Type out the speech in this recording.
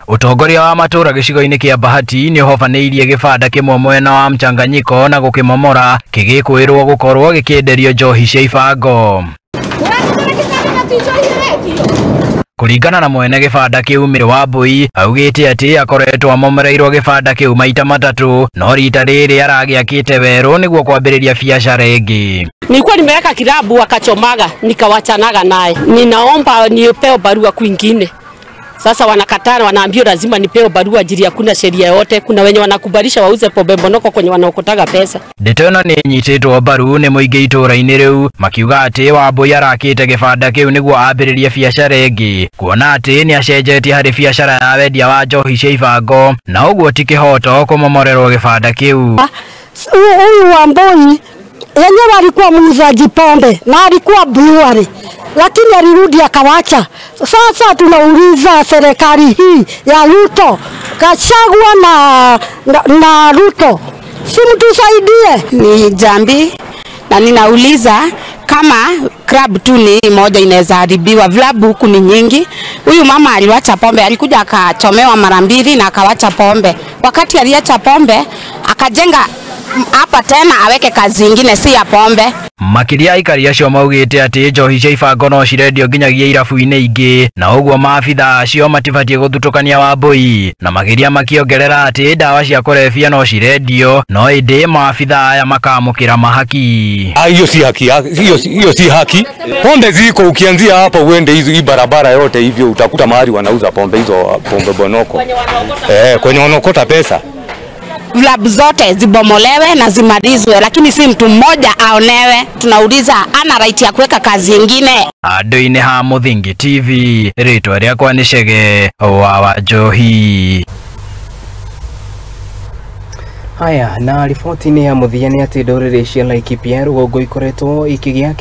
Utongoria wa matura gicigo-ini kia Bahati ni hofaneirie gibanda kimwe mwena wa Mchanganyiko na gukimomora kigikwirwo gukorwo gikienderio njohi cia ibango. Kuringana na mwene gibanda kiu Miri Wambui augite ati akoretwo amomoreirwo gibanda kiu maita matatu no rita riri aragiakite weru niguo kwambiriria biashara ingi. Nilikuwa nimeweka kilabu akachomaga nikawachanaga naye. Ninaomba nipewe barua kwingine. Sasa wanakatana, wanaambia lazima nipewe barua ajili ya kuna sheria yote. Kuna wenye wanakubalisha wauze pombe bonoko kwenye wanaokotaga pesa. Ndetona ni nyititwo baru ni muingi itura-ini riu makiuga ati Wambui arakite gibanda kiu niguo ambiririe biashara ingi kuona ati ni acenjetie hari biashara ya wendia wa njohi cia ibango na uguo ti kihoto kumomorerwo gibanda kiu. Huyu Wambui yenyewe alikuwa muuzaji pombe na alikuwa brewery, lakini alirudi akawacha. Sasa tunauliza serikali hii ya Ruto, Gachagua na Ruto, si mtusaidie. Ni Jambi na ninauliza kama club tu ni moja inaweza haribiwa, vilabu huku ni nyingi. Huyu mama aliwacha pombe, alikuja akachomewa mara mbili na akawacha pombe. Wakati aliacha pombe akajenga hapa tena aweke kazi nyingine si ya pombe. Makiria aikari acio maugite ati njohi cia ibango no cirendio nginyagia irabu-ini ingi na uguo maabitha acio matibatie guthutukania Wambui na magiria makiongerera ati dawa cia kurebia no cirendio no indi maabitha aya makamukira mahaki. Hiyo si haki, hiyo si haki. Pombe ziko, ukianzia hapa uende hizo barabara yote hivyo utakuta mahali wanauza pombe hizo, pombe bonoko kwenye wanokota pesa. Vilabu zote zibomolewe na zimalizwe, lakini si mtu mmoja aonewe. Tunauliza ana right ya kuweka kazi nyingine. Andu-ini ha Muthingi TV, ritwa riakwa ni Chege wa Wanjohi. Haya, na riboti ni ya muthia ni ati ndorere cia Laikipia rũgongo ikoretwo ikigia